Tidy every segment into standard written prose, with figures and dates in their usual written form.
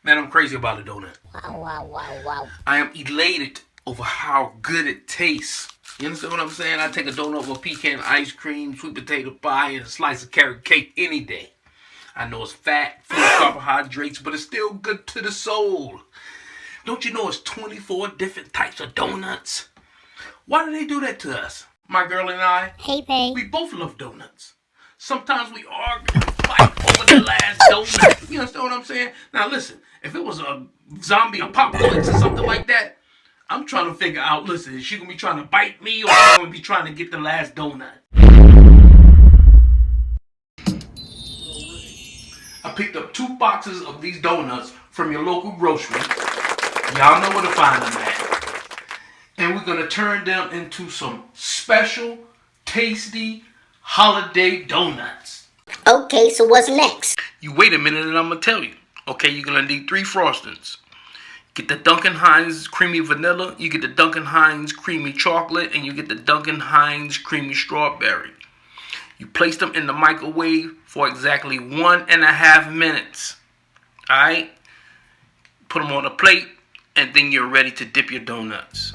Man, I'm crazy about a donut. Wow, wow, wow, wow. I am elated over how good it tastes. You understand what I'm saying? I take a donut with pecan ice cream, sweet potato pie, and a slice of carrot cake any day. I know it's fat, full of carbohydrates, but it's still good to the soul. Don't you know it's 24 different types of donuts? Why do they do that to us? My girl and I, Hey, babe. we both love donuts. Sometimes we argue and fight over the last donut. You understand what I'm saying? Now listen, if it was a zombie apocalypse or something like that, I'm trying to figure out, listen, is she going to be trying to bite me or is she going to be trying to get the last donut? I picked up 2 boxes of these donuts from your local grocery. Y'all know where to find them at. And we're going to turn them into some special, tasty, holiday donuts. Okay, so what's next? You wait a minute and I'm going to tell you. Okay, you're going to need 3 frostings. Get the Duncan Hines creamy vanilla, you get the Duncan Hines creamy chocolate, and you get the Duncan Hines creamy strawberry. You place them in the microwave for exactly 1.5 minutes. Alright? Put them on a plate, and then you're ready to dip your donuts.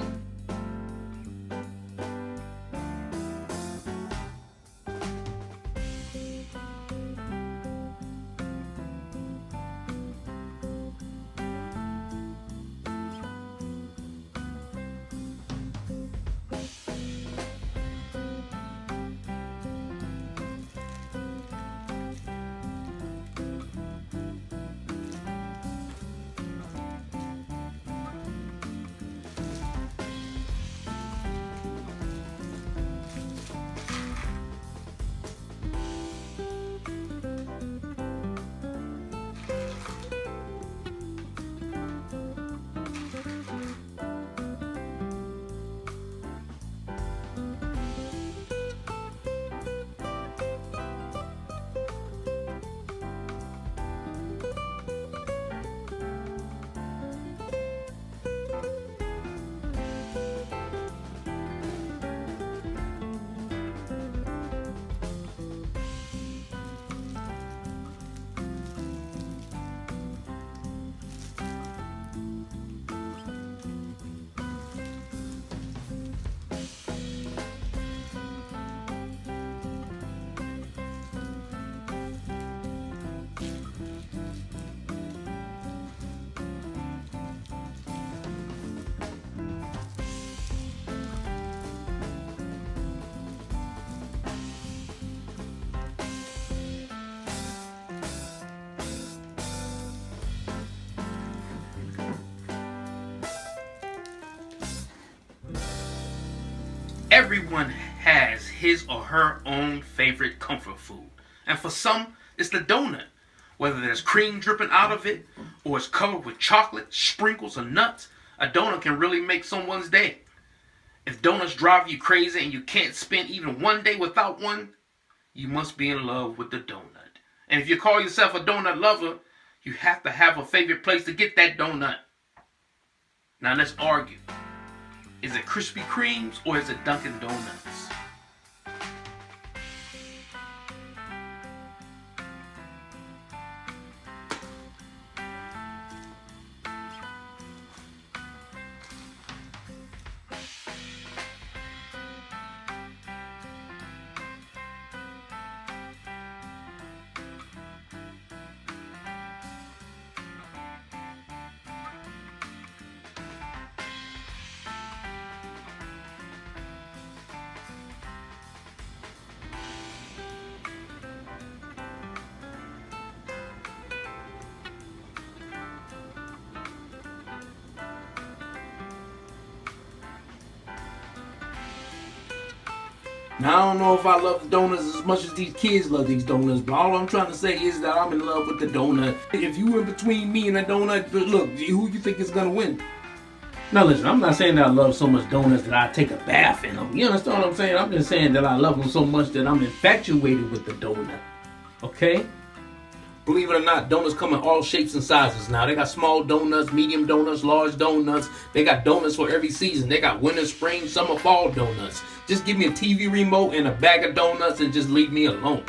Everyone has his or her own favorite comfort food. And for some, it's the donut. Whether there's cream dripping out of it or it's covered with chocolate, sprinkles, or nuts, a donut can really make someone's day. If donuts drive you crazy and you can't spend even one day without one, you must be in love with the donut. And if you call yourself a donut lover, you have to have a favorite place to get that donut. Now let's argue. Is it Krispy Kremes or is it Dunkin' Donuts? Now, I don't know if I love the donuts as much as these kids love these donuts, but all I'm trying to say is that I'm in love with the donut. If you were between me and a donut, look, who you think is going to win? Now listen, I'm not saying that I love so much donuts that I take a bath in them. You understand what I'm saying? I'm just saying that I love them so much that I'm infatuated with the donut. Okay? Believe it or not, donuts come in all shapes and sizes now. They got small donuts, medium donuts, large donuts. They got donuts for every season. They got winter, spring, summer, fall donuts. Just give me a TV remote and a bag of donuts and just leave me alone.